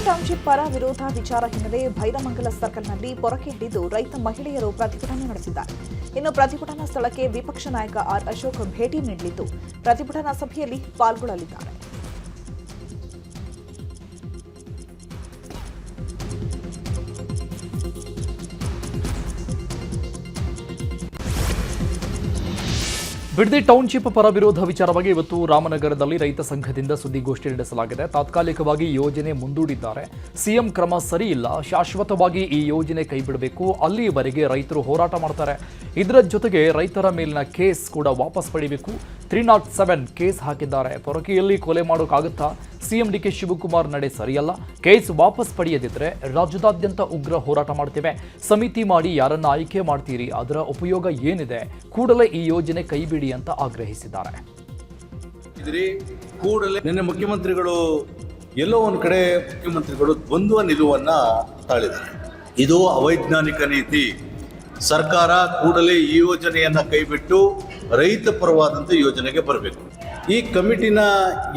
Township ಪರ ವಿರೋಧ ವಿಚಾರ ಹಿನ್ನೆಲೆ ಭೈರಮಂಗಲ ಸರ್ಕಲ್ನಲ್ಲಿ ಪೊರಕೆ ಹಿಡಿದು ರೈತ ಮಹಿಳೆಯರು ಪ್ರತಿಭಟನೆ ನಡೆಸಿದ್ದಾರೆ. ಇನ್ನು ಪ್ರತಿಭಟನಾ ಸ್ಥಳಕ್ಕೆ ವಿಪಕ್ಷ ನಾಯಕ ಆರ್ ಅಶೋಕ್ ಭೇಟಿ ನೀಡಲಿದ್ದು ಪ್ರತಿಭಟನಾ ಸಭೆಯಲ್ಲಿ ಪಾಲ್ಗೊಳ್ಳಲಿದ್ದಾರೆ. ಬಿಡದಿ ಟೌನ್ಶಿಪ್ ಪರ ವಿರೋಧ ವಿಚಾರವಾಗಿ ಇವತ್ತು ರಾಮನಗರದಲ್ಲಿ ರೈತ ಸಂಘದಿಂದ ಸುದ್ದಿಗೋಷ್ಠಿ ನಡೆಸಲಾಗಿದೆ. ತಾತ್ಕಾಲಿಕವಾಗಿ ಯೋಜನೆ ಮುಂದೂಡಿದ್ದಾರೆ. ಸಿಎಂ ಕ್ರಮ ಸರಿಯಿಲ್ಲ, ಶಾಶ್ವತವಾಗಿ ಈ ಯೋಜನೆ ಕೈಬಿಡಬೇಕು, ಅಲ್ಲಿಯವರೆಗೆ ರೈತರು ಹೋರಾಟ ಮಾಡ್ತಾರೆ. ಇದರ ಜೊತೆಗೆ ರೈತರ ಮೇಲಿನ ಕೇಸ್ ಕೂಡ ವಾಪಸ್ ಪಡೆಯಬೇಕು. 307 ಕೇಸ್ ಹಾಕಿದ್ದಾರೆ. ಪೊರಕೆಯಲ್ಲಿ ಕೊಲೆ ಮಾಡೋಕ್ಕಾಗುತ್ತಾ? ಸಿಎಂ ಡಿಕೆ ಶಿವಕುಮಾರ್ ನಡೆ ಸರಿಯಲ್ಲ. ಕೇಸ್ ವಾಪಸ್ ಪಡೆಯದಿದ್ರೆ ರಾಜ್ಯದಾದ್ಯಂತ ಉಗ್ರ ಹೋರಾಟ ಮಾಡ್ತೇವೆ. ಸಮಿತಿ ಮಾಡಿ ಯಾರನ್ನ ಆಯ್ಕೆ ಮಾಡ್ತೀರಿ? ಅದರ ಉಪಯೋಗ ಏನಿದೆ? ಕೂಡಲೇ ಈ ಯೋಜನೆ ಕೈಬಿಡಿ ಅಂತ ಆಗ್ರಹಿಸಿದ್ದಾರೆ. ಕೂಡಲೇ ನಿನ್ನೆ ಮುಖ್ಯಮಂತ್ರಿಗಳು ಎಲ್ಲೋ ಒಂದು ಕಡೆ ದ್ವಂದ್ವ ನಿಲುವನ್ನ ತಾಳಿದ್ದಾರೆ. ಇದು ಅವೈಜ್ಞಾನಿಕ ನೀತಿ. ಸರ್ಕಾರ ಕೂಡಲೇ ಈ ಯೋಜನೆಯನ್ನ ಕೈಬಿಟ್ಟು ರೈತ ಪರವಾದಂಥ ಯೋಜನೆಗೆ ಬರಬೇಕು. ಈ ಕಮಿಟಿನ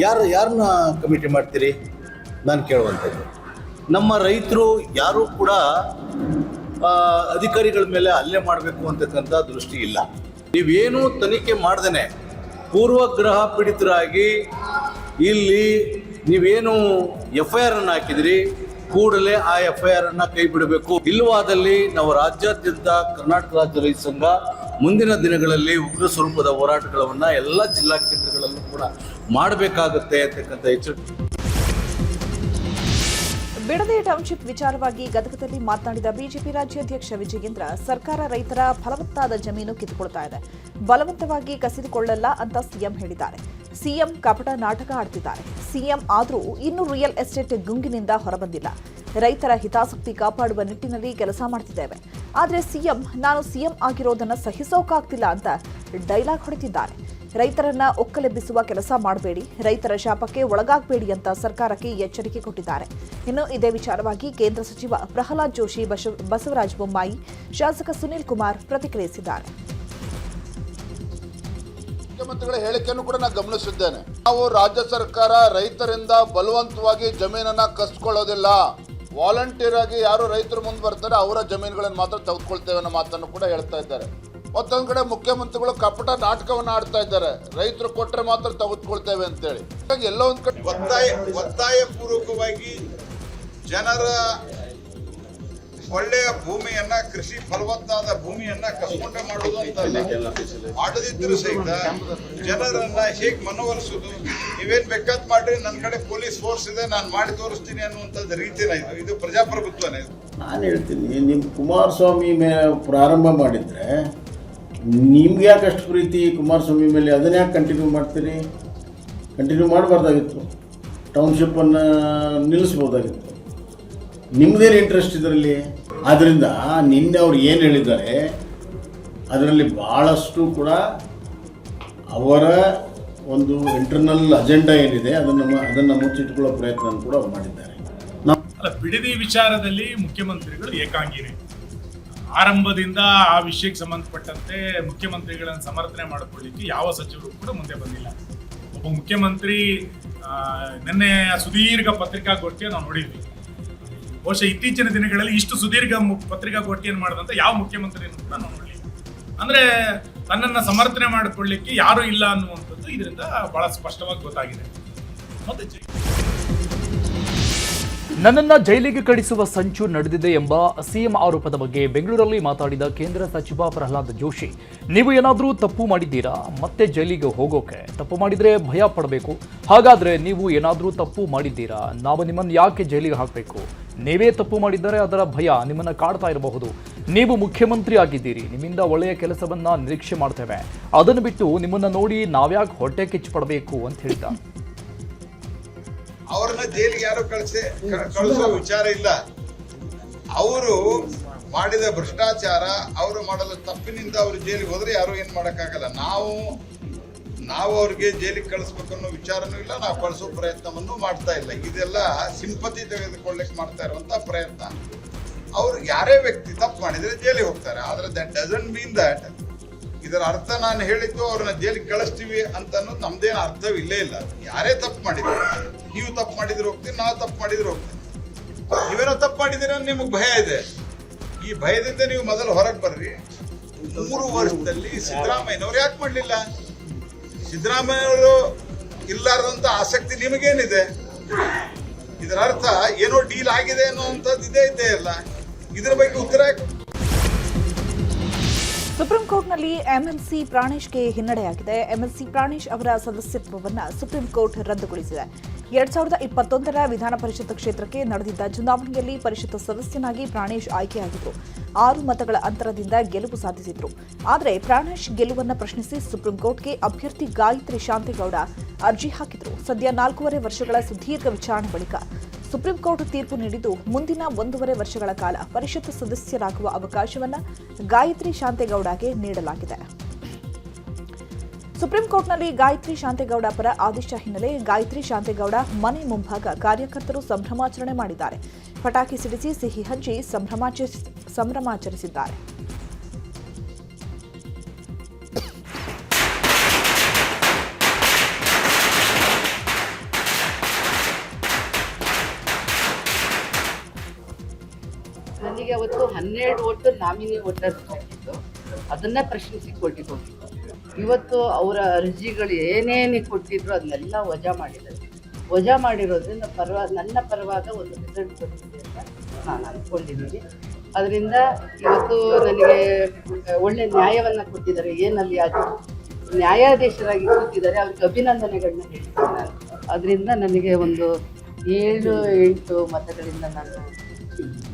ಯಾರನ್ನ ಕಮಿಟಿ ಮಾಡ್ತೀರಿ? ನಾನು ಕೇಳುವಂಥದ್ದು, ನಮ್ಮ ರೈತರು ಯಾರೂ ಕೂಡ ಅಧಿಕಾರಿಗಳ ಮೇಲೆ ಹಲ್ಲೆ ಮಾಡಬೇಕು ಅಂತಕ್ಕಂಥ ದೃಷ್ಟಿ ಇಲ್ಲ. ನೀವೇನು ತನಿಖೆ ಮಾಡ್ದೇನೆ ಪೂರ್ವಗ್ರಹ ಪೀಡಿತರಾಗಿ ಇಲ್ಲಿ ನೀವೇನು FIR ಅನ್ನು ಹಾಕಿದಿರಿ, ಕೂಡಲೇ ಆ FIR ಅನ್ನ ಕೈ ಬಿಡಬೇಕು. ಇಲ್ಲವಾದಲ್ಲಿ ನಾವು ರಾಜ್ಯಾದ್ಯಂತ ಕರ್ನಾಟಕ ರಾಜ್ಯ ರೈತ ಸಂಘ ಮುಂದಿನ ದಿನಗಳಲ್ಲಿ ಉಗ್ರ ಸ್ವರೂಪದ ಹೋರಾಟಗಳನ್ನ ಎಲ್ಲ ಜಿಲ್ಲಾ ಕೇಂದ್ರಗಳಲ್ಲೂ ಕೂಡ ಮಾಡಬೇಕಾಗುತ್ತೆ ಅಂತಕ್ಕಂಥ ಎಚ್ಚರಿಕೆ. ಬಿಡದಿ ಟೌನ್ಶಿಪ್ ವಿಚಾರವಾಗಿ ಗದಗದಲ್ಲಿ ಮಾತನಾಡಿದ ಬಿಜೆಪಿ ರಾಜ್ಯಾಧ್ಯಕ್ಷ ವಿಜಯೇಂದ್ರ, ಸರ್ಕಾರ ರೈತರ ಫಲವತ್ತಾದ ಜಮೀನು ಕಿತ್ತುಕೊಳ್ತಾ ಇದೆ, ಬಲವಂತವಾಗಿ ಕಸಿದುಕೊಳ್ಳಲ್ಲ ಅಂತ ಸಿಎಂ ಹೇಳಿದ್ದಾರೆ. ಸಿಎಂ ಕಪಟ ನಾಟಕ ಆಡ್ತಿದ್ದಾರೆ. ಸಿಎಂ ಆದರೂ ಇನ್ನೂ ರಿಯಲ್ ಎಸ್ಟೇಟ್ ಗುಂಗಿನಿಂದ ಹೊರಬಂದಿಲ್ಲ. ರೈತರ ಹಿತಾಸಕ್ತಿ ಕಾಪಾಡುವ ನಿಟ್ಟಿನಲ್ಲಿ ಕೆಲಸ ಮಾಡ್ತಿದ್ದೇವೆ. ಆದರೆ ಸಿಎಂ ನಾನು ಸಿಎಂ ಆಗಿರೋದನ್ನ ಸಹಿಸೋಕಾಗ್ತಿಲ್ಲ ಅಂತ ಡೈಲಾಗ್ ಹೊಡೆದಿದ್ದಾರೆ. ರೈತರನ್ನ ಒಕ್ಕಲೆಬ್ಬಿಸುವ ಕೆಲಸ ಮಾಡಬೇಡಿ, ರೈತರ ಶಾಪಕ್ಕೆ ಒಳಗಾಗಬೇಡಿ ಅಂತ ಸರ್ಕಾರಕ್ಕೆ ಎಚ್ಚರಿಕೆ ಕೊಟ್ಟಿದ್ದಾರೆ. ಇನ್ನು ಇದೇ ವಿಚಾರವಾಗಿ ಕೇಂದ್ರ ಸಚಿವ ಪ್ರಹ್ಲಾದ್ ಜೋಶಿ, ಬಸವರಾಜ ಬೊಮ್ಮಾಯಿ, ಶಾಸಕ ಸುನೀಲ್ ಕುಮಾರ್ ಪ್ರತಿಕ್ರಿಯಿಸಿದ್ದಾರೆ. ಮುಖ್ಯಮಂತ್ರಿಗಳ ಹೇಳಿಕೆಯನ್ನು ಕೂಡ ನಾನು ಗಮನಿಸಿದ್ದೇನೆ. ನಾವು ರಾಜ್ಯ ಸರ್ಕಾರ ರೈತರಿಂದ ಬಲವಂತವಾಗಿ ಜಮೀನನ್ನ ಕಸ್ಕೊಳ್ಳೋದಿಲ್ಲ. ವಾಲಂಟಿಯರ್ ಆಗಿ ಯಾರು ರೈತರು ಮುಂದೆ ಬರ್ತಾರೆ ಅವರ ಜಮೀನುಗಳನ್ನು ಮಾತ್ರ ತೆಗೆದುಕೊಳ್ತೇವೆ ಅನ್ನೋ ಮಾತನ್ನು ಕೂಡ ಹೇಳ್ತಾ ಇದ್ದಾರೆ. ಮತ್ತೊಂದು ಕಡೆ ಮುಖ್ಯಮಂತ್ರಿಗಳು ಕಪಟ ನಾಟಕವನ್ನು ಆಡ್ತಾ ಇದ್ದಾರೆ. ರೈತರು ಕೊಟ್ಟರೆ ಮಾತ್ರ ತೆಗೆದುಕೊಳ್ತೇವೆ ಅಂತೇಳಿ. ಎಲ್ಲೋ ಒಂದು ಕಡೆ ಒತ್ತಾಯ ಪೂರ್ವಕವಾಗಿ ಜನರ ಒಳ್ಳೆಯ ಭೂಮಿಯನ್ನ, ಕೃಷಿ ಫಲವತ್ತಾದ ಭೂಮಿಯನ್ನ ಕಸ್ಕೊಂಡೆ ಮಾಡುವುದು ಅಂತ ಮಾಡದಿದ್ದರೂ ಸಹಿತ ಜನರನ್ನ ಹೇಗೆ ಮನವೊಲಿಸುವುದು? ನೀವೇನ್ ಬೇಕಾದ್ ಮಾಡ್ರಿ, ನನ್ನ ಕಡೆ ಪೊಲೀಸ್ ಫೋರ್ಸ್ ಇದೆ, ನಾನು ಮಾಡಿ ತೋರಿಸ್ತೀನಿ ಅನ್ನುವಂಥದ್ದು ರೀತಿನ ಇದು ಪ್ರಜಾಪ್ರಭುತ್ವನೇ. ನಾನು ಹೇಳ್ತೀನಿ, ನಿಮ್ಮ ಕುಮಾರಸ್ವಾಮಿ ಮೇಲೆ ಪ್ರಾರಂಭ ಮಾಡಿದ್ರೆ ನಿಮ್ಗೆ ಯಾಕೆ ಅಷ್ಟು ಪ್ರೀತಿ ಕುಮಾರಸ್ವಾಮಿ ಮೇಲೆ? ಅದನ್ನ ಯಾಕೆ ಕಂಟಿನ್ಯೂ ಮಾಡ್ತೀರಿ? ಕಂಟಿನ್ಯೂ ಮಾಡಬಾರ್ದಾಗಿತ್ತು. ಟೌನ್ಶಿಪ್ಪನ್ನು ನಿಲ್ಲಿಸ್ಬೋದಾಗಿತ್ತು. ನಿಮ್ದೇನು ಇಂಟ್ರೆಸ್ಟ್ ಇದರಲ್ಲಿ? ಆದ್ದರಿಂದ ನಿನ್ನೆ ಅವ್ರು ಏನು ಹೇಳಿದ್ದಾರೆ ಅದರಲ್ಲಿ ಭಾಳಷ್ಟು ಕೂಡ ಅವರ ಒಂದು ಇಂಟರ್ನಲ್ ಅಜೆಂಡಾ ಏನಿದೆ ಅದನ್ನು ಮುಚ್ಚಿಟ್ಕೊಳ್ಳೋ ಪ್ರಯತ್ನ ಕೂಡ ಅವ್ರು ಮಾಡಿದ್ದಾರೆ. ಬಿಡದಿ ವಿಚಾರದಲ್ಲಿ ಮುಖ್ಯಮಂತ್ರಿಗಳು ಏಕಾಂಗಿನೇ. ಆರಂಭದಿಂದ ಆ ವಿಷಯಕ್ಕೆ ಸಂಬಂಧಪಟ್ಟಂತೆ ಮುಖ್ಯಮಂತ್ರಿಗಳನ್ನು ಸಮರ್ಥನೆ ಮಾಡಿಕೊಳ್ಳಿಕ್ಕೆ ಯಾವ ಸಚಿವರು ಕೂಡ ಮುಂದೆ ಬಂದಿಲ್ಲ. ಒಬ್ಬ ಮುಖ್ಯಮಂತ್ರಿ ನಿನ್ನೆ ಸುದೀರ್ಘ ಪತ್ರಿಕಾಗೋಷ್ಠಿಯನ್ನು ನಾವು ನೋಡಿದ್ವಿ. ಬಹುಶಃ ಇತ್ತೀಚಿನ ದಿನಗಳಲ್ಲಿ ಇಷ್ಟು ಸುದೀರ್ಘ ಪತ್ರಿಕಾಗೋಷ್ಠಿಯನ್ನು ಮಾಡಿದಂತ ಯಾವ ಮುಖ್ಯಮಂತ್ರಿಯನ್ನು ಕೂಡ ನಾವು ನೋಡಲಿಲ್ಲ. ಅಂದ್ರೆ ತನ್ನನ್ನು ಸಮರ್ಥನೆ ಮಾಡಿಕೊಳ್ಳಿಕ್ಕೆ ಯಾರು ಇಲ್ಲ ಅನ್ನುವಂಥದ್ದು ಇದರಿಂದ ಬಹಳ ಸ್ಪಷ್ಟವಾಗಿ ಗೊತ್ತಾಗಿದೆ. ಮತ್ತೆ ನನ್ನನ್ನ ಜೈಲಿಗೆ ಕಳಿಸುವ ಸಂಚು ನಡೆದಿದೆ ಎಂಬ ಸಿಎಂ ಆರೋಪದ ಬಗ್ಗೆ ಬೆಂಗಳೂರಲ್ಲಿ ಮಾತಾಡಿದ ಕೇಂದ್ರ ಸಚಿವ ಪ್ರಹ್ಲಾದ್ ಜೋಶಿ, ನೀವು ಏನಾದರೂ ತಪ್ಪು ಮಾಡಿದ್ದೀರಾ? ಮತ್ತೆ ಜೈಲಿಗೆ ಹೋಗೋಕೆ? ತಪ್ಪು ಮಾಡಿದ್ರೆ ಭಯ ಪಡಬೇಕು. ಹಾಗಾದ್ರೆ ನೀವು ಏನಾದರೂ ತಪ್ಪು ಮಾಡಿದ್ದೀರಾ? ನಾವು ನಿಮ್ಮನ್ನು ಯಾಕೆ ಜೈಲಿಗೆ ಹಾಕಬೇಕು? ನೀವೇ ತಪ್ಪು ಮಾಡಿದ್ದರೆ ಅದರ ಭಯ ನಿಮ್ಮನ್ನು ಕಾಡ್ತಾ ಇರಬಹುದು. ನೀವು ಮುಖ್ಯಮಂತ್ರಿ ಆಗಿದ್ದೀರಿ, ನಿಮ್ಮಿಂದ ಒಳ್ಳೆಯ ಕೆಲಸವನ್ನ ನಿರೀಕ್ಷೆ ಮಾಡ್ತೇವೆ. ಅದನ್ನು ಬಿಟ್ಟು ನಿಮ್ಮನ್ನ ನೋಡಿ ನಾವ್ಯಾಕೆ ಹೊಟ್ಟೆ ಕಿಚ್ಚು ಪಡಬೇಕು ಅಂತ ಹೇಳಿದ್ದ. ಅವ್ರನ್ನ ಜೈಲಿಗೆ ಯಾರು ಕಳಿಸೋ ವಿಚಾರ ಇಲ್ಲ. ಅವರು ಮಾಡಿದ ಭ್ರಷ್ಟಾಚಾರ, ಅವರು ಮಾಡಲು ತಪ್ಪಿನಿಂದ ಅವರು ಜೈಲಿಗೆ ಹೋದ್ರೆ ಯಾರು ಏನ್ ಮಾಡಕ್ಕಾಗಲ್ಲ. ನಾವು ಅವ್ರಿಗೆ ಜೈಲಿಗೆ ಕಳಿಸ್ಬೇಕು ಅನ್ನೋ ವಿಚಾರನೂ ಇಲ್ಲ, ನಾವು ಕಳಿಸೋ ಪ್ರಯತ್ನವನ್ನು ಮಾಡ್ತಾ ಇಲ್ಲ. ಇದೆಲ್ಲ ಸಿಂಪತಿ ತೆಗೆದುಕೊಳ್ಳಕ್ಕೆ ಮಾಡ್ತಾ ಇರುವಂತ ಪ್ರಯತ್ನ. ಅವ್ರು ಯಾರೇ ವ್ಯಕ್ತಿ ತಪ್ಪು ಮಾಡಿದ್ರೆ ಜೈಲಿಗೆ ಹೋಗ್ತಾರೆ. ಆದ್ರೆ ದಟ್ ಡಸಂಟ್ ಮೀನ್ ದಟ್ ಇದರ ಅರ್ಥ ನಾನು ಹೇಳಿದ್ದು ಅವ್ರನ್ನ ಜೈಲಿಗೆ ಕಳಿಸ್ತೀವಿ ಅಂತ ಅನ್ನೋದು ನಮ್ದೇನು ಅರ್ಥವಿಲ್ಲೇ ಇಲ್ಲ. ಯಾರೇ ತಪ್ಪು ಮಾಡಿದ್ರು, ನೀವು ತಪ್ಪು ಮಾಡಿದ್ರು ಹೋಗ್ತೀನಿ, ನಾವು ತಪ್ಪು ಮಾಡಿದ್ರು ಹೋಗ್ತೀನಿ. ನೀವೇನೋ ತಪ್ಪು ಮಾಡಿದ್ದೀರ ನಿಮಗೆ ಭಯ ಇದೆ. ಈ ಭಯದಿಂದ ನೀವು ಮೊದಲು ಹೊರಗೆ ಬರ್ರಿ. 3 ವರ್ಷದಲ್ಲಿ ಸಿದ್ದರಾಮಯ್ಯನವ್ರು ಯಾಕೆ ಮಾಡಲಿಲ್ಲ? ಸಿದ್ದರಾಮಯ್ಯವರು ಇಲ್ಲಾರ್ದಂತ ಆಸಕ್ತಿ ನಿಮಗೇನಿದೆ? ಇದರ ಅರ್ಥ ಏನೋ ಡೀಲ್ ಆಗಿದೆ ಅನ್ನುವಂಥದ್ದು ಇದೇ ಇಲ್ಲ. ಇದ್ರ ಬಗ್ಗೆ ಉತ್ತರ ಸುಪ್ರೀಂ ಕೋರ್ಟ್ನಲ್ಲಿ ಎಂಎಲ್ಸಿ ಪ್ರಾಣೇಶ್ಗೆ ಹಿನ್ನಡೆಯಾಗಿದೆ. ಎಂಎಲ್ಸಿ ಪ್ರಾಣೇಶ್ ಅವರ ಸದಸ್ಯತ್ವವನ್ನು ಸುಪ್ರೀಂ ಕೋರ್ಟ್ ರದ್ದುಗೊಳಿಸಿದೆ. 2021ರ ವಿಧಾನ ಪರಿಷತ್ ಕ್ಷೇತ್ರಕ್ಕೆ ನಡೆದಿದ್ದ ಚುನಾವಣೆಯಲ್ಲಿ ಪರಿಷತ್ ಸದಸ್ಯನಾಗಿ ಪ್ರಾಣೇಶ್ ಆಯ್ಕೆಯಾಗಿದ್ದರು. 6 ಮತಗಳ ಅಂತರದಿಂದ ಗೆಲುವು ಸಾಧಿಸಿದ್ರು. ಆದರೆ ಪ್ರಾಣೇಶ್ ಗೆಲುವನ್ನು ಪ್ರಶ್ನಿಸಿ ಸುಪ್ರೀಂ ಕೋರ್ಟ್ಗೆ ಅಭ್ಯರ್ಥಿ ಗಾಯತ್ರಿ ಶಾಂತೇಗೌಡ ಅರ್ಜಿ ಹಾಕಿದ್ರು. ಸದ್ಯ 4.5 ವರ್ಷಗಳ ಸುದೀರ್ಘ ವಿಚಾರಣೆ ಬಳಿಕ ಸುಪ್ರೀಂ ಕೋರ್ಟ್ ತೀರ್ಪು ನೀಡಿದ್ದು ಮುಂದಿನ 1.5 ವರ್ಷಗಳ ಕಾಲ ಪರಿಷತ್ ಸದಸ್ಯರಾಗುವ ಅವಕಾಶವನ್ನು ಗಾಯತ್ರಿ ಶಾಂತೇಗೌಡಗೆ ನೀಡಲಾಗಿದೆ. ಸುಪ್ರೀಂ ಕೋರ್ಟ್ನಲ್ಲಿ ಗಾಯತ್ರಿ ಶಾಂತೇಗೌಡ ಪರ ಆದೇಶ ಹಿನ್ನೆಲೆ ಗಾಯತ್ರಿ ಶಾಂತೇಗೌಡ ಮನೆ ಮುಂಭಾಗ ಕಾರ್ಯಕರ್ತರು ಸಂಭ್ರಮಾಚರಣೆ ಮಾಡಿದ್ದಾರೆ. ಪಟಾಕಿ ಸಿಡಿಸಿ ಸಿಹಿ ಹಂಚಿ ಸಂಭ್ರಮಾಚರಿಸಿದ್ದಾರೆ. ನನಗೆ ಅವತ್ತು 12 ಓಟು ನಾಮಿನಿ ವೋಟರ್ ಕೊಟ್ಟಿದ್ದು, ಅದನ್ನ ಪ್ರಶ್ನಿಸಿ ಕೋರ್ಟಿಗೆ ಹೋಗಿದ್ದು. ಇವತ್ತು ಅವರ ಅರ್ಜಿಗಳು ಏನೇನು ಕೊಟ್ಟಿದ್ರು ಅದನ್ನೆಲ್ಲ ವಜಾ ಮಾಡಿದ್ದಾರೆ. ವಜಾ ಮಾಡಿರೋದ್ರಿಂದ ನನ್ನ ಪರವಾದ ಒಂದು ರಿಸಲ್ಟ್ ಬಂದಿದೆ ಅಂತ ನಾನು ಅಂದ್ಕೊಂಡಿದ್ದೀನಿ. ಅದರಿಂದ ಇವತ್ತು ನನಗೆ ಒಳ್ಳೆ ನ್ಯಾಯವನ್ನು ಕೊಟ್ಟಿದ್ದಾರೆ. ಏನಲ್ಲಿ ಅದು ನ್ಯಾಯಾಧೀಶರಾಗಿ ಕೂತಿದ್ದಾರೆ, ಅವ್ರಿಗೆ ಅಭಿನಂದನೆಗಳನ್ನ ಹೇಳ್ತೀನಿ ನಾನು. ಅದರಿಂದ ನನಗೆ ಒಂದು 7-8 ಮತಗಳಿಂದ ನಾನು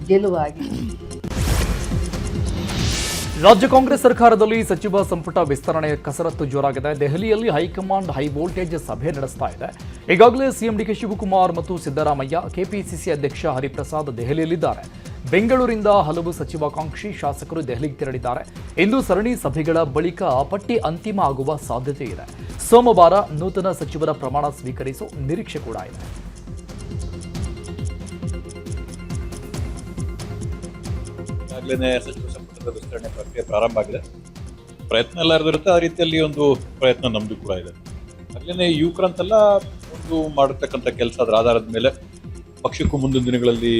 ಗೆಲುವಾಗಿ. ರಾಜ್ಯ ಕಾಂಗ್ರೆಸ್ ಸರ್ಕಾರದಲ್ಲಿ ಸಚಿವ ಸಂಪುಟ ವಿಸ್ತರಣೆಯ ಕಸರತ್ತು ಜೋರಾಗಿದೆ. ದೆಹಲಿಯಲ್ಲಿ ಹೈಕಮಾಂಡ್ ಹೈ ವೋಲ್ಟೇಜ್ ಸಭೆ ನಡೆಸ್ತಾ ಇದೆ. ಈಗಾಗಲೇ ಸಿಎಂ ಡಿಕೆ ಶಿವಕುಮಾರ್ ಮತ್ತು ಸಿದ್ದರಾಮಯ್ಯ, ಕೆಪಿಸಿಸಿ ಅಧ್ಯಕ್ಷ ಹರಿಪ್ರಸಾದ್ ದೆಹಲಿಯಲ್ಲಿದ್ದಾರೆ. ಬೆಂಗಳೂರಿಂದ ಹಲವು ಸಚಿವಾಕಾಂಕ್ಷಿ ಶಾಸಕರು ದೆಹಲಿಗೆ ತೆರಳಿದ್ದಾರೆ. ಇಂದು ಸರಣಿ ಸಭೆಗಳ ಬಳಿಕ ಪಟ್ಟಿ ಅಂತಿಮ ಆಗುವ ಸಾಧ್ಯತೆ ಇದೆ. ಸೋಮವಾರ ನೂತನ ಸಚಿವರ ಪ್ರಮಾಣ ಸ್ವೀಕರಿಸುವ ನಿರೀಕ್ಷೆ ಕೂಡ ಇದೆ. ಈಗಾಗಲೇ ಸಚಿವ ಸಂಪುಟದ ವಿಸ್ತರಣೆ ಪ್ರಕ್ರಿಯೆ ಪ್ರಾರಂಭ ಆಗಿದೆ. ಪ್ರಯತ್ನ ಎಲ್ಲ ಇರುತ್ತೆ, ಆ ರೀತಿಯಲ್ಲಿ ಒಂದು ಪ್ರಯತ್ನ ನಮ್ಮದು ಕೂಡ ಇದೆ. ಆಗಲೇ ಯುವಕರಂತೆಲ್ಲ ಒಂದು ಮಾಡತಕ್ಕಂಥ ಕೆಲಸ ಅದರ ಆಧಾರದ ಮೇಲೆ ಪಕ್ಷಕ್ಕೂ ಮುಂದಿನ ದಿನಗಳಲ್ಲಿ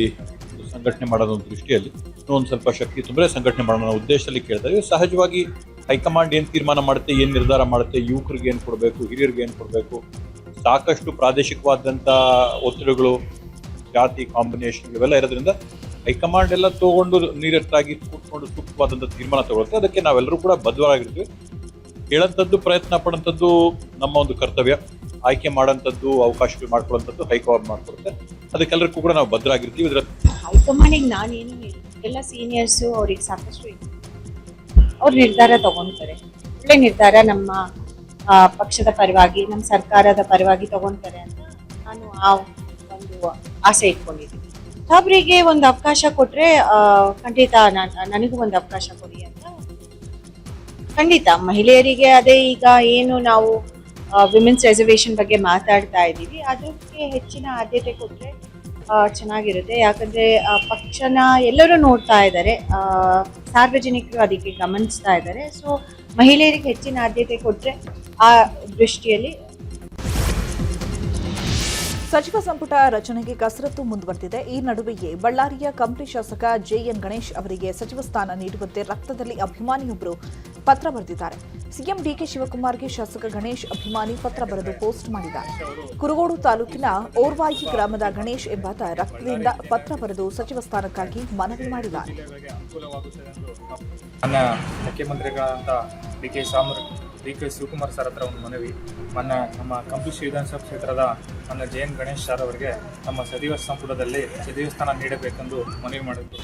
ಸಂಘಟನೆ ಮಾಡೋದು ದೃಷ್ಟಿಯಲ್ಲಿ ಇನ್ನೊಂದು ಸ್ವಲ್ಪ ಶಕ್ತಿ ತುಂಬರೆ ಸಂಘಟನೆ ಮಾಡೋಣ ಉದ್ದೇಶದಲ್ಲಿ ಕೇಳ್ತಾರೆ. ಸಹಜವಾಗಿ ಹೈಕಮಾಂಡ್ ಏನು ತೀರ್ಮಾನ ಮಾಡುತ್ತೆ, ಏನು ನಿರ್ಧಾರ ಮಾಡುತ್ತೆ, ಯುವಕರಿಗೆ ಏನು ಕೊಡಬೇಕು, ಹಿರಿಯರಿಗೆ ಏನು ಕೊಡಬೇಕು, ಸಾಕಷ್ಟು ಪ್ರಾದೇಶಿಕವಾದಂಥ ಒತ್ತಡಗಳು, ಜಾತಿ ಕಾಂಬಿನೇಷನ್ ಇವೆಲ್ಲ ಇರೋದ್ರಿಂದ ಹೈಕಮಾಂಡ್ ಎಲ್ಲ ತಗೊಂಡು ನೀರಟ್ಟಾಗಿ ಕೂತ್ಕೊಂಡು ಸೂಕ್ತವಾದಂಥ ತೀರ್ಮಾನ ತಗೊಳುತ್ತೆ. ಅದಕ್ಕೆ ನಾವೆಲ್ಲರೂ ಕೂಡ ಬದ್ಧರಾಗಿರ್ತೀವಿ. ಹೇಳಂಥದ್ದು, ಪ್ರಯತ್ನ ಪಡೋಂಥದ್ದು ನಮ್ಮ ಒಂದು ಕರ್ತವ್ಯ. ಆಯ್ಕೆ ಮಾಡೋಂಥದ್ದು, ಅವಕಾಶಗಳು ಮಾಡ್ಕೊಳ್ಳೋಂಥದ್ದು ಹೈಕಮಾಂಡ್ ಮಾಡ್ಕೊಡುತ್ತೆ. ಅದಕ್ಕೆಲ್ಲರಿಗೂ ಕೂಡ ನಾವು ಬದ್ಧರಾಗಿರ್ತೀವಿ. ಇದರ ಹೈಕಮಾಂಡಿಗೆ ನಾನೇನು ಹೇಳಿ, ಎಲ್ಲ ಸೀನಿಯರ್ಸು ಅವ್ರಿಗೆ ಸಾಕಷ್ಟು ಇದೆ, ಅವ್ರು ನಿರ್ಧಾರ ತಗೊಳ್ತಾರೆ. ಒಳ್ಳೆ ನಿರ್ಧಾರ ನಮ್ಮ ಪಕ್ಷದ ಪರವಾಗಿ, ನಮ್ಮ ಸರ್ಕಾರದ ಪರವಾಗಿ ತಗೊಳ್ತಾರೆ ಅಂತ ನಾನು ಆ ಒಂದು ಆಸೆ ಇಟ್ಕೊಂಡಿದ್ದೀನಿ. ಒಬ್ಬರಿಗೆ ಒಂದು ಅವಕಾಶ ಕೊಟ್ರೆ ಖಂಡಿತ ನನಗೂ ಒಂದು ಅವಕಾಶ ಕೊಡಿ ಅಂತ ಖಂಡಿತ. ಮಹಿಳೆಯರಿಗೆ ಅದೇ ಈಗ ಏನು ನಾವು ವಿಮೆನ್ಸ್ ರಿಸರ್ವೇಶನ್ ಬಗ್ಗೆ ಮಾತಾಡ್ತಾ ಇದ್ದೀವಿ, ಅದಕ್ಕೆ ಹೆಚ್ಚಿನ ಆದ್ಯತೆ ಕೊಟ್ರೆ ಚೆನ್ನಾಗಿರುತ್ತೆ. ಯಾಕಂದ್ರೆ ಪಕ್ಷನ ಎಲ್ಲರೂ ನೋಡ್ತಾ ಇದ್ದಾರೆ, ಸಾರ್ವಜನಿಕರು ಅದಕ್ಕೆ ಗಮನಿಸ್ತಾ ಇದ್ದಾರೆ. ಸೊ ಮಹಿಳೆಯರಿಗೆ ಹೆಚ್ಚಿನ ಆದ್ಯತೆ ಕೊಟ್ರೆ ಆ ದೃಷ್ಟಿಯಲ್ಲಿ ಸಚಿವ ಸಂಪುಟ ರಚನೆಗೆ ಕಸರತ್ತು ಮುಂದುವರೆದಿದೆ. ಈ ನಡುವೆಯೇ ಬಳ್ಳಾರಿಯ ಕಂಪ್ಲಿ ಶಾಸಕ ಜೆಎನ್ ಗಣೇಶ್ ಅವರಿಗೆ ಸಚಿವ ಸ್ಥಾನ ನೀಡುವಂತೆ ರಕ್ತದಲ್ಲಿ ಅಭಿಮಾನಿಯೊಬ್ಬರು ಪತ್ರ ಬರೆದಿದ್ದಾರೆ. ಸಿಎಂ ಡಿಕೆ ಶಿವಕುಮಾರ್ಗೆ ಶಾಸಕ ಗಣೇಶ್ ಅಭಿಮಾನಿ ಪತ್ರ ಬರೆದು ಪೋಸ್ಟ್ ಮಾಡಿದ್ದಾರೆ. ಕುರುಗೋಡು ತಾಲೂಕಿನ ಓರ್ವಾಯಿ ಗ್ರಾಮದ ಗಣೇಶ್ ಎಂಬಾತ ರಕ್ತದಿಂದ ಪತ್ರ ಬರೆದು ಸಚಿವ ಸ್ಥಾನಕ್ಕಾಗಿ ಮನವಿ ಮಾಡಿದ್ದಾರೆ. ಮುಖ್ಯಮಂತ್ರಿಗಳಂತ ಡಿ.ಕೆ. ಶಿವಕುಮಾರ್ ಸರ್ ಹತ್ರ ಒಂದು ಮನವಿ. ನಮ್ಮ ಕಂಪ್ಲಿ ವಿಧಾನಸಭಾ ಕ್ಷೇತ್ರದ ನನ್ನ ಜೆಎನ್ ಗಣೇಶ್ ಸರ್ ಅವರಿಗೆ ನಮ್ಮ ಸಚಿವ ಸಂಪುಟದಲ್ಲಿ ಸಚಿವ ಸ್ಥಾನ ನೀಡಬೇಕೆಂದು ಮನವಿ ಮಾಡಿದ್ದು.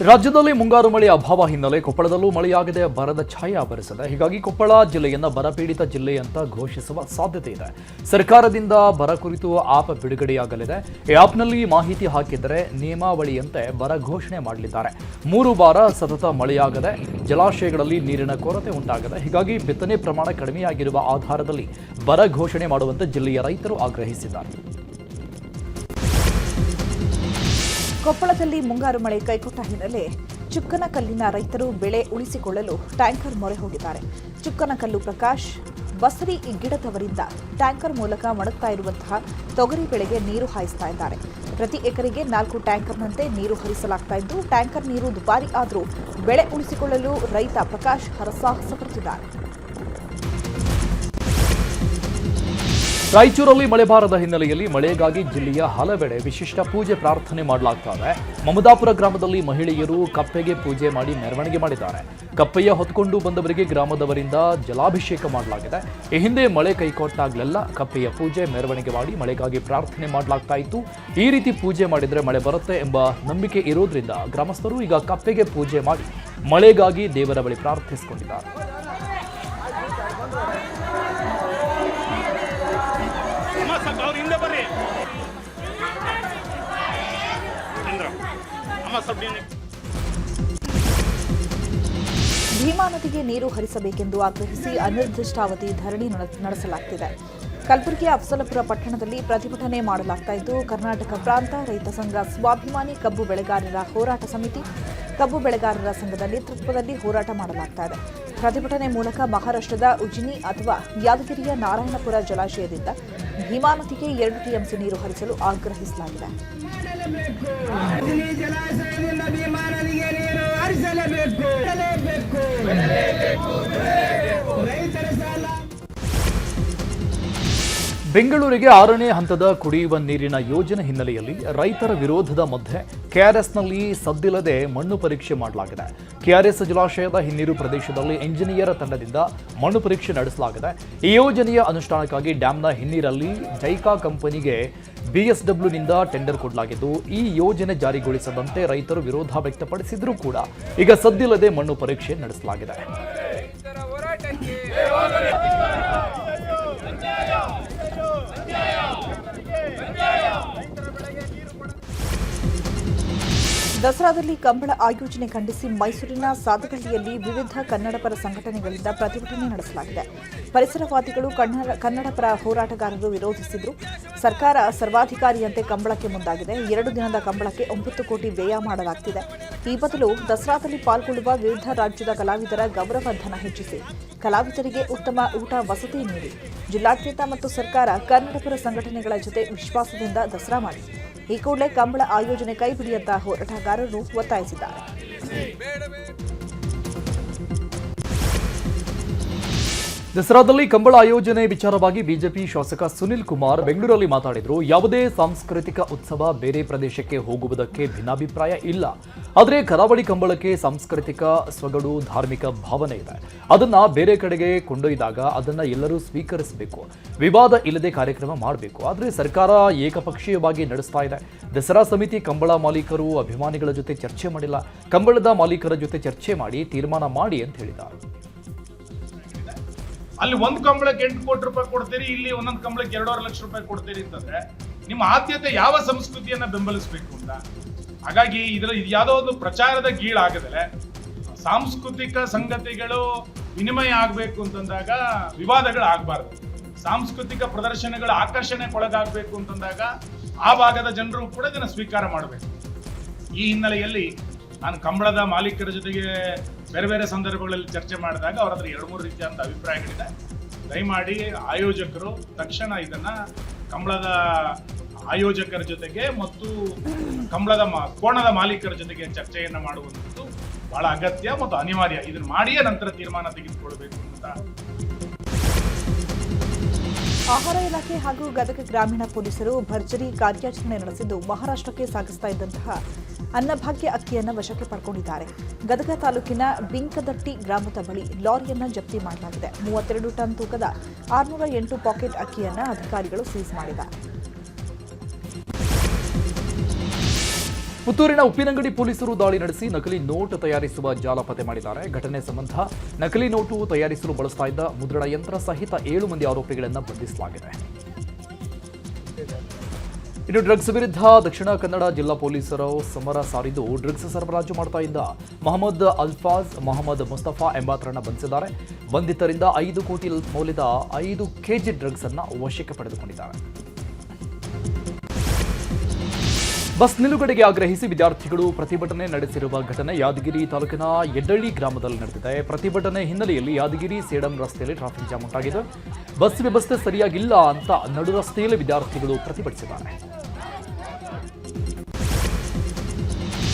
ರಾಜ್ಯದಲ್ಲಿ ಮುಂಗಾರು ಮಳೆ ಅಭಾವ ಹಿನ್ನೆಲೆ ಕೊಪ್ಪಳದಲ್ಲೂ ಮಳೆಯಾಗದೆ ಬರದ ಛಾಯೆ ಆವರಿಸಿದೆ. ಹೀಗಾಗಿ ಕೊಪ್ಪಳ ಜಿಲ್ಲೆಯನ್ನು ಬರಪೀಡಿತ ಜಿಲ್ಲೆ ಅಂತ ಘೋಷಿಸುವ ಸಾಧ್ಯತೆ ಇದೆ. ಸರ್ಕಾರದಿಂದ ಬರ ಕುರಿತು ಆಪ್ ಬಿಡುಗಡೆಯಾಗಲಿದೆ. ಈ ಆಪ್ನಲ್ಲಿ ಮಾಹಿತಿ ಹಾಕಿದರೆ ನಿಯಮಾವಳಿಯಂತೆ ಬರ ಘೋಷಣೆ ಮಾಡಲಿದ್ದಾರೆ. 3 ವಾರ ಸತತ ಮಳೆಯಾಗದೆ ಜಲಾಶಯಗಳಲ್ಲಿ ನೀರಿನ ಕೊರತೆ ಉಂಟಾಗಿದೆ. ಹೀಗಾಗಿ ಬಿತ್ತನೆ ಪ್ರಮಾಣ ಕಡಿಮೆಯಾಗಿರುವ ಆಧಾರದಲ್ಲಿ ಬರ ಘೋಷಣೆ ಮಾಡುವಂತೆ ಜಿಲ್ಲೆಯ ರೈತರು ಆಗ್ರಹಿಸಿದ್ದಾರೆ. ಕೊಪ್ಪಳದಲ್ಲಿ ಮುಂಗಾರು ಮಳೆ ಕೈಕೊಟ್ಟ ಹಿನ್ನೆಲೆ ಚುಕ್ಕನಕಲ್ಲಿನ ರೈತರು ಬೆಳೆ ಉಳಿಸಿಕೊಳ್ಳಲು ಟ್ಯಾಂಕರ್ ಮೊರೆ ಹೋಗಿದ್ದಾರೆ. ಚುಕ್ಕನಕಲ್ಲು ಪ್ರಕಾಶ್, ಬಸರಿ ಗಿಡದವರಿಂದ ಟ್ಯಾಂಕರ್ ಮೂಲಕ ಒಣಗ್ತಾ ಇರುವಂತಹ ತೊಗರಿ ಬೆಳೆಗೆ ನೀರು ಹಾಯಿಸ್ತಾ ಇದ್ದಾರೆ. ಪ್ರತಿ ಎಕರೆಗೆ 4 ಟ್ಯಾಂಕರ್ನಂತೆ ನೀರು ಹರಿಸಲಾಗ್ತಾ ಇದ್ದು, ಟ್ಯಾಂಕರ್ ನೀರು ದುಬಾರಿ ಆದರೂ ಬೆಳೆ ಉಳಿಸಿಕೊಳ್ಳಲು ರೈತ ಪ್ರಕಾಶ್ ಹರಸಾಹಸ ಪಡುತ್ತಿದ್ದಾರೆ. ರಾಯಚೂರಲ್ಲಿ ಮಳೆ ಬಾರದ ಹಿನ್ನೆಲೆಯಲ್ಲಿ ಮಳೆಗಾಗಿ ಜಿಲ್ಲೆಯ ಹಲವೆಡೆ ವಿಶಿಷ್ಟ ಪೂಜೆ ಪ್ರಾರ್ಥನೆ ಮಾಡಲಾಗ್ತದೆ. ಮಮದಾಪುರ ಗ್ರಾಮದಲ್ಲಿ ಮಹಿಳೆಯರು ಕಪ್ಪೆಗೆ ಪೂಜೆ ಮಾಡಿ ಮೆರವಣಿಗೆ ಮಾಡಿದ್ದಾರೆ. ಕಪ್ಪೆಯ ಹೊತ್ಕೊಂಡು ಬಂದವರಿಗೆ ಗ್ರಾಮದವರಿಂದ ಜಲಾಭಿಷೇಕ ಮಾಡಲಾಗಿದೆ. ಈ ಹಿಂದೆ ಮಳೆ ಕೈಕೊಟ್ಟಾಗಲೆಲ್ಲ ಕಪ್ಪೆಯ ಪೂಜೆ ಮೆರವಣಿಗೆ ಮಾಡಿ ಮಳೆಗಾಗಿ ಪ್ರಾರ್ಥನೆ ಮಾಡಲಾಗ್ತಾ ಇತ್ತು. ಈ ರೀತಿ ಪೂಜೆ ಮಾಡಿದರೆ ಮಳೆ ಬರುತ್ತೆ ಎಂಬ ನಂಬಿಕೆ ಇರೋದ್ರಿಂದ ಗ್ರಾಮಸ್ಥರು ಈಗ ಕಪ್ಪೆಗೆ ಪೂಜೆ ಮಾಡಿ ಮಳೆಗಾಗಿ ದೇವರ ಬಳಿ ಪ್ರಾರ್ಥಿಸಿಕೊಂಡಿದ್ದಾರೆ. ಭೀಮಾ ನದಿಗೆ ನೀರು ಹರಿಸಬೇಕೆಂದು ಆಗ್ರಹಿಸಿ ಅನಿರ್ದಿಷ್ಟಾವಧಿ ಧರಣಿ ನಡೆಸಲಾಗುತ್ತಿದೆ. ಕಲಬುರಗಿಯ ಅಫಜಲಪುರ ಪಟ್ಟಣದಲ್ಲಿ ಪ್ರತಿಭಟನೆ ಮಾಡಲಾಗ್ತಾ ಇದ್ದು, ಕರ್ನಾಟಕ ಪ್ರಾಂತ ರೈತ ಸಂಘ, ಸ್ವಾಭಿಮಾನಿ ಕಬ್ಬು ಬೆಳೆಗಾರರ ಹೋರಾಟ ಸಮಿತಿ, ಕಬ್ಬು ಬೆಳೆಗಾರರ ಸಂಘದ ನೇತೃತ್ವದಲ್ಲಿ ಹೋರಾಟ ಮಾಡಲಾಗ್ತಾ ಇದೆ. ಪ್ರತಿಭಟನೆ ಮೂಲಕ ಮಹಾರಾಷ್ಟ್ರದ ಉಜ್ನಿ ಅಥವಾ ಯಾದಗಿರಿಯ ನಾರಾಯಣಪುರ ಜಲಾಶಯದಿಂದ ಭೀಮಾ ನದಿಗೆ 2 ಟಿಎಂಸಿ ನೀರು ಹರಿಸಲು ಆಗ್ರಹಿಸಲಾಗಿದೆ. ಬೆಂಗಳೂರಿಗೆ 6ನೇ ಹಂತದ ಕುಡಿಯುವ ನೀರಿನ ಯೋಜನೆ ಹಿನ್ನೆಲೆಯಲ್ಲಿ ರೈತರ ವಿರೋಧದ ಮಧ್ಯೆ ಕೆಆರ್ಎಸ್ನಲ್ಲಿ ಸದ್ದಿಲ್ಲದೆ ಮಣ್ಣು ಪರೀಕ್ಷೆ ಮಾಡಲಾಗಿದೆ. ಕೆಆರ್ಎಸ್ ಜಲಾಶಯದ ಹಿನ್ನೀರು ಪ್ರದೇಶದಲ್ಲಿ ಇಂಜಿನಿಯರ್ ತಂಡದಿಂದ ಮಣ್ಣು ಪರೀಕ್ಷೆ ನಡೆಸಲಾಗಿದೆ. ಈ ಯೋಜನೆಯ ಅನುಷ್ಠಾನಕ್ಕಾಗಿ ಡ್ಯಾಂನ ಹಿನ್ನೀರಲ್ಲಿ ಜೈಕಾ ಕಂಪನಿಗೆ ಬಿಎಸ್ಡಬ್ಲ್ಯೂನಿಂದ ಟೆಂಡರ್ ಕೊಡಲಾಗಿದ್ದು, ಈ ಯೋಜನೆ ಜಾರಿಗೊಳಿಸದಂತೆ ರೈತರು ವಿರೋಧ ವ್ಯಕ್ತಪಡಿಸಿದ್ರೂ ಕೂಡ ಈಗ ಸದ್ದಿಲ್ಲದೆ ಮಣ್ಣು ಪರೀಕ್ಷೆ ನಡೆಸಲಾಗಿದೆ. ದಸರಾದಲ್ಲಿ ಕಂಬಳ ಆಯೋಜನೆ ಖಂಡಿಸಿ ಮೈಸೂರಿನ ಸಾದಗಳ್ಳಿಯಲ್ಲಿ ವಿವಿಧ ಕನ್ನಡಪರ ಸಂಘಟನೆಗಳಿಂದ ಪ್ರತಿಭಟನೆ ನಡೆಸಲಾಗಿದೆ. ಪರಿಸರವಾದಿಗಳು, ಕನ್ನಡಪರ ಹೋರಾಟಗಾರರು ವಿರೋಧಿಸಿದ್ರು. ಸರ್ಕಾರ ಸರ್ವಾಧಿಕಾರಿಯಂತೆ ಕಂಬಳಕ್ಕೆ ಮುಂದಾಗಿದೆ. 2 ದಿನದ ಕಂಬಳಕ್ಕೆ 9 ಕೋಟಿ ವ್ಯಯ ಮಾಡಲಾಗುತ್ತಿದೆ. ಈ ಬದಲು ದಸರಾದಲ್ಲಿ ಪಾಲ್ಗೊಳ್ಳುವ ವಿವಿಧ ರಾಜ್ಯದ ಕಲಾವಿದರ ಗೌರವಧನ ಹೆಚ್ಚಿಸಿ ಕಲಾವಿದರಿಗೆ ಉತ್ತಮ ಊಟ ವಸತಿ ನೀಡಿ ಜಿಲ್ಲಾಡಳಿತ ಮತ್ತು ಸರ್ಕಾರ ಕನ್ನಡಪರ ಸಂಘಟನೆಗಳ ಜೊತೆ ವಿಶ್ವಾಸದಿಂದ ದಸರಾ ಮಾಡಿ ಈ ಕೂಡಲೇ ಕಂಬಳ ಆಯೋಜನೆ ಕೈಬಿಡಿ ಅಂತ ಹೋರಾಟಗಾರರು ಒತ್ತಾಯಿಸಿದ್ದಾರೆ. ದಸರಾದಲ್ಲಿ ಕಂಬಳ ಆಯೋಜನೆ ವಿಚಾರವಾಗಿ ಬಿಜೆಪಿ ಶಾಸಕ ಸುನಿಲ್ ಕುಮಾರ್ ಬೆಂಗಳೂರಲ್ಲಿ ಮಾತಾಡಿದರು. ಯಾವುದೇ ಸಾಂಸ್ಕೃತಿಕ ಉತ್ಸವ ಬೇರೆ ಪ್ರದೇಶಕ್ಕೆ ಹೋಗುವುದಕ್ಕೆ ಭಿನ್ನಾಭಿಪ್ರಾಯ ಇಲ್ಲ. ಆದರೆ ಕರಾವಳಿ ಕಂಬಳಕ್ಕೆ ಸಾಂಸ್ಕೃತಿಕ ಸೊಗಡು, ಧಾರ್ಮಿಕ ಭಾವನೆ ಇದೆ. ಅದನ್ನ ಬೇರೆ ಕಡೆಗೆ ಕೊಂಡೊಯ್ದಾಗ ಅದನ್ನ ಎಲ್ಲರೂ ಸ್ವೀಕರಿಸಬೇಕು. ವಿವಾದ ಇಲ್ಲದೆ ಕಾರ್ಯಕ್ರಮ ಮಾಡಬೇಕು. ಆದರೆ ಸರ್ಕಾರ ಏಕಪಕ್ಷೀಯವಾಗಿ ನಡೆಸ್ತಾ ಇದೆ. ದಸರಾ ಸಮಿತಿ ಕಂಬಳ ಮಾಲೀಕರು, ಅಭಿಮಾನಿಗಳ ಜೊತೆ ಚರ್ಚೆ ಮಾಡಿಲ್ಲ. ಕಂಬಳದ ಮಾಲೀಕರ ಜೊತೆ ಚರ್ಚೆ ಮಾಡಿ ತೀರ್ಮಾನ ಮಾಡಿ ಅಂತ ಹೇಳಿದ್ದಾರೆ. ಅಲ್ಲಿ ಒಂದು ಕಂಬಳಕ್ಕೆ 8 ಕೋಟಿ ರೂಪಾಯಿ ಕೊಡ್ತೀರಿ, ಇಲ್ಲಿ ಒಂದೊಂದು ಕಂಬಳಕ್ಕೆ 2.5 ಲಕ್ಷ ರೂಪಾಯಿ ಕೊಡ್ತೀರಿ ಅಂತಂದ್ರೆ ನಿಮ್ಮ ಆದ್ಯತೆ ಯಾವ ಸಂಸ್ಕೃತಿಯನ್ನ ಬೆಂಬಲಿಸಬೇಕು ಅಂತ. ಹಾಗಾಗಿ ಇದರಲ್ಲಿ ಯಾವುದೋ ಒಂದು ಪ್ರಚಾರದ ಗೀಳಾಗದಲೆ ಸಾಂಸ್ಕೃತಿಕ ಸಂಗತಿಗಳು ವಿನಿಮಯ ಆಗಬೇಕು ಅಂತಂದಾಗ ವಿವಾದಗಳು ಆಗಬಾರ್ದು. ಸಾಂಸ್ಕೃತಿಕ ಪ್ರದರ್ಶನಗಳ ಆಕರ್ಷಣೆಗೊಳಗಾಗಬೇಕು ಅಂತಂದಾಗ ಆ ಭಾಗದ ಜನರು ಕೂಡ ಇದನ್ನು ಸ್ವೀಕಾರ ಮಾಡಬೇಕು. ಈ ಹಿನ್ನೆಲೆಯಲ್ಲಿ ನಾನು ಕಂಬಳದ ಮಾಲೀಕರ ಜೊತೆಗೆ ಬೇರೆ ಬೇರೆ ಸಂದರ್ಭಗಳಲ್ಲಿ ಚರ್ಚೆ ಮಾಡಿದಾಗ ಅವರ ಹತ್ರ 2-3 ರೀತಿಯಾದ ಅಭಿಪ್ರಾಯಗಳಿದೆ. ದಯಮಾಡಿ ಆಯೋಜಕರು ತಕ್ಷಣ ಇದನ್ನ ಕಂಬಳದ ಆಯೋಜಕರ ಜೊತೆಗೆ ಮತ್ತು ಕಂಬಳದ ಕೋಣದ ಮಾಲೀಕರ ಜೊತೆಗೆ ಚರ್ಚೆಯನ್ನು ಮಾಡುವಂಥದ್ದು ಬಹಳ ಅಗತ್ಯ ಮತ್ತು ಅನಿವಾರ್ಯ. ಇದನ್ನ ಮಾಡಿಯೇ ನಂತರ ತೀರ್ಮಾನ ತೆಗೆದುಕೊಳ್ಬೇಕು ಅಂತ. ಆಹಾರ ಇಲಾಖೆ ಹಾಗೂ ಗದಗ ಗ್ರಾಮೀಣ ಪೊಲೀಸರು ಭರ್ಜರಿ ಕಾರ್ಯಾಚರಣೆ ನಡೆಸಿದ್ದು ಮಹಾರಾಷ್ಟ್ರಕ್ಕೆ ಸಾಗಿಸ್ತಾ ಇದ್ದಂತಹ ಅನ್ನಭಾಗ್ಯ ಅಕ್ಕಿಯನ್ನು ವಶಕ್ಕೆ ಪಡ್ಕೊಂಡಿದ್ದಾರೆ. ಗದಗ ತಾಲೂಕಿನ ಬಿಂಕದಟ್ಟಿ ಗ್ರಾಮದ ಬಳಿ ಲಾರಿಯನ್ನು ಜಪ್ತಿ ಮಾಡಲಾಗಿದೆ. 32 ಟನ್ ತೂಕದ 608 ಪಾಕೆಟ್ ಅಕ್ಕಿಯನ್ನು ಅಧಿಕಾರಿಗಳು ಸೀಸ್ ಮಾಡಿದ್ದಾರೆ. ಪುತ್ತೂರಿನ ಉಪ್ಪಿನಂಗಡಿ ಪೊಲೀಸರು ದಾಳಿ ನಡೆಸಿ ನಕಲಿ ನೋಟ್ ತಯಾರಿಸುವ ಜಾಲ ಪತ್ತೆ ಮಾಡಿದ್ದಾರೆ. ಘಟನೆ ಸಂಬಂಧ ನಕಲಿ ನೋಟು ತಯಾರಿಸಲು ಬಳಸ್ತಾ ಇದ್ದ ಮುದ್ರಣ ಯಂತ್ರ ಸಹಿತ 7 ಮಂದಿ ಆರೋಪಿಗಳನ್ನು ಬಂಧಿಸಲಾಗಿದೆ. ಇನ್ನು ಡ್ರಗ್ಸ್ ವಿರುದ್ಧ ದಕ್ಷಿಣ ಕನ್ನಡ ಜಿಲ್ಲಾ ಪೊಲೀಸರು ಸಮರ ಸಾರಿದ್ದು ಡ್ರಗ್ಸ್ ಸರಬರಾಜು ಮಾಡ್ತಾ ಇದ್ದ ಮೊಹಮ್ಮದ್ ಅಲ್ಫಾಜ್, ಮೊಹಮ್ಮದ್ ಮುಸ್ತಫಾ ಎಂಬಾತರನ್ನು ಬಂಧಿಸಿದ್ದಾರೆ. ಬಂಧಿತರಿಂದ 5 ಕೋಟಿ ಮೌಲ್ಯದ 5 ಕೆಜಿ ಡ್ರಗ್ಸ್ ಅನ್ನು ವಶಕ್ಕೆ ಪಡೆದುಕೊಂಡಿದ್ದಾರೆ. ಬಸ್ ನಿಲುಗಡೆಗೆ ಆಗ್ರಹಿಸಿ ವಿದ್ಯಾರ್ಥಿಗಳು ಪ್ರತಿಭಟನೆ ನಡೆಸಿರುವ ಘಟನೆ ಯಾದಗಿರಿ ತಾಲೂಕಿನ ಯಡ್ಡಳ್ಳಿ ಗ್ರಾಮದಲ್ಲಿ ನಡೆದಿದೆ. ಪ್ರತಿಭಟನೆ ಹಿನ್ನೆಲೆಯಲ್ಲಿ ಯಾದಗಿರಿ ಸೇಡಂ ರಸ್ತೆಯಲ್ಲಿ ಟ್ರಾಫಿಕ್ ಜಾಮ್ ಉಂಟಾಗಿದೆ. ಬಸ್ ವ್ಯವಸ್ಥೆ ಸರಿಯಾಗಿಲ್ಲ ಅಂತ ನಡು ರಸ್ತೆಯಲ್ಲಿ ವಿದ್ಯಾರ್ಥಿಗಳು ಪ್ರತಿಭಟಿಸಿದ್ದಾರೆ.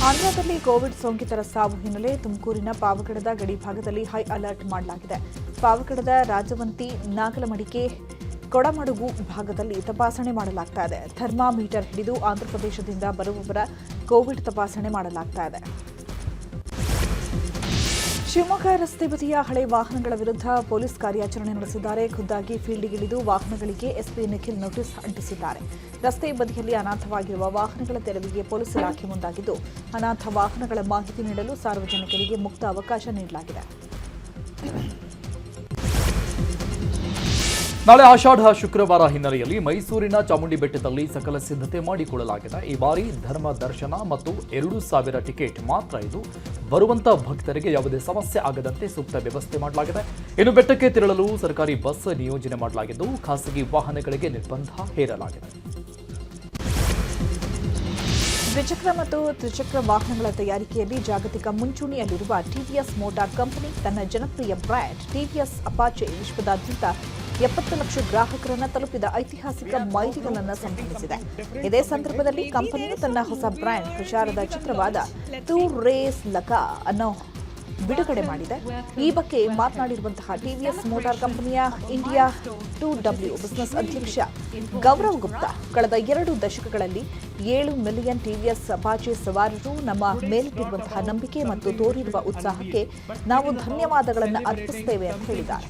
ಆಂಧ್ರದಲ್ಲಿ ಕೋವಿಡ್ ಸೋಂಕಿತರ ಸಾವು ಹಿನ್ನೆಲೆ ತುಮಕೂರಿನ ಪಾವಗಡದ ಗಡಿ ಭಾಗದಲ್ಲಿ ಹೈ ಅಲರ್ಟ್ ಮಾಡಲಾಗಿದೆ. ಪಾವಗಡದ ರಾಜವಂತಿ, ನಾಗಲಮಡಿಕೆ, ಕೊಡಮಡುಗು ಭಾಗದಲ್ಲಿ ತಪಾಸಣೆ ಮಾಡಲಾಗ್ತಾ ಇದೆ. ಥರ್ಮಾಮೀಟರ್ ಹಿಡಿದು ಆಂಧ್ರಪ್ರದೇಶದಿಂದ ಬರುವವರ ಕೋವಿಡ್ ತಪಾಸಣೆ ಮಾಡಲಾಗ್ತಾ ಇದೆ. ಶಿವಮೊಗ್ಗ ರಸ್ತೆ ಬದಿಯ ಹಳೆ ವಾಹನಗಳ ವಿರುದ್ಧ ಪೊಲೀಸ್ ಕಾರ್ಯಾಚರಣೆ ನಡೆಸಿದ್ದಾರೆ. ಖುದ್ದಾಗಿ ಫೀಲ್ಡ್ಗಿಳಿದು ವಾಹನಗಳಿಗೆ ಎಸ್ಪಿ ನಿಖಿಲ್ ನೋಟಿಸ್ ಅಂಟಿಸಿದ್ದಾರೆ. ರಸ್ತೆ ಬದಿಯಲ್ಲಿ ಅನಾಥವಾಗಿರುವ ವಾಹನಗಳ ತೆರವಿಗೆ ಪೊಲೀಸ್ ಇಲಾಖೆ ಮುಂದಾಗಿದ್ದು, ಅನಾಥ ವಾಹನಗಳ ಮಾಹಿತಿ ನೀಡಲು ಸಾರ್ವಜನಿಕರಿಗೆ ಮುಕ್ತ ಅವಕಾಶ ನೀಡಲಾಗಿದೆ. ನಾಳೆ ಆಷಾಢ ಶುಕ್ರವಾರ ಹಿನ್ನೆಲೆಯಲ್ಲಿ ಮೈಸೂರಿನ ಚಾಮುಂಡಿ ಬೆಟ್ಟದಲ್ಲಿ ಸಕಲ ಸಿದ್ಧತೆ ಮಾಡಿಕೊಳ್ಳಲಾಗಿದೆ. ಈ ಬಾರಿ ಧರ್ಮ ದರ್ಶನ ಮತ್ತು 2,000 ಟಿಕೆಟ್ ಮಾತ್ರ ಇದು. ಬರುವಂತ ಭಕ್ತರಿಗೆ ಯಾವುದೇ ಸಮಸ್ಯೆ ಆಗದಂತೆ ಸೂಕ್ತ ವ್ಯವಸ್ಥೆ ಮಾಡಲಾಗಿದೆ. ಇನ್ನು ಬೆಟ್ಟಕ್ಕೆ ತೆರಳಲು ಸರ್ಕಾರಿ ಬಸ್ ನಿಯೋಜನೆ ಮಾಡಲಾಗಿದ್ದು, ಖಾಸಗಿ ವಾಹನಗಳಿಗೆ ನಿರ್ಬಂಧ ಹೇರಲಾಗಿದೆ. ದ್ವಿಚಕ್ರ ಮತ್ತು ತ್ರಿಚಕ್ರ ವಾಹನಗಳ ತಯಾರಿಕೆಯಲ್ಲಿ ಜಾಗತಿಕ ಮುಂಚೂಣಿಯಲ್ಲಿರುವ ಟಿವಿಎಸ್ ಮೋಟಾರ್ ಕಂಪನಿ ತನ್ನ ಜನಪ್ರಿಯ ಬ್ರ್ಯಾಂಡ್ ಟಿವಿಎಸ್ ಅಪಾಚೆ ವಿಶ್ವದಾದ್ಯಂತ 70 ಲಕ್ಷ ಗ್ರಾಹಕರನ್ನು ತಲುಪಿದ ಐತಿಹಾಸಿಕ ಮೈಲಿಗಲ್ಲನ್ನು ಸಂಭವಿಸಿದೆ. ಇದೇ ಸಂದರ್ಭದಲ್ಲಿ ಕಂಪನಿಯು ತನ್ನ ಹೊಸ ಬ್ರ್ಯಾಂಡ್ ಪ್ರಚಾರದ ಚಿತ್ರವಾದ ಟೂ ರೇಸ್ ಲಕಾ ಅನ್ನೋ ಬಿಡುಗಡೆ ಮಾಡಿದೆ. ಈ ಬಗ್ಗೆ ಮಾತನಾಡಿರುವಂತಹ ಟಿವಿಎಸ್ ಮೋಟಾರ್ ಕಂಪನಿಯ ಇಂಡಿಯಾ 2W ಬಿಸಿನೆಸ್ ಅಧ್ಯಕ್ಷ ಗೌರವ್ ಗುಪ್ತಾ, ಕಳೆದ 2 ದಶಕಗಳಲ್ಲಿ 7 ಮಿಲಿಯನ್ ಟಿವಿಎಸ್ ಅಪಾಚೆ ಸವಾರರು ನಮ್ಮ ಮೇಲಿಟ್ಟಿರುವಂತಹ ನಂಬಿಕೆ ಮತ್ತು ತೋರಿರುವ ಉತ್ಸಾಹಕ್ಕೆ ನಾವು ಧನ್ಯವಾದಗಳನ್ನು ಅರ್ಪಿಸುತ್ತೇವೆ ಅಂತ ಹೇಳಿದ್ದಾರೆ.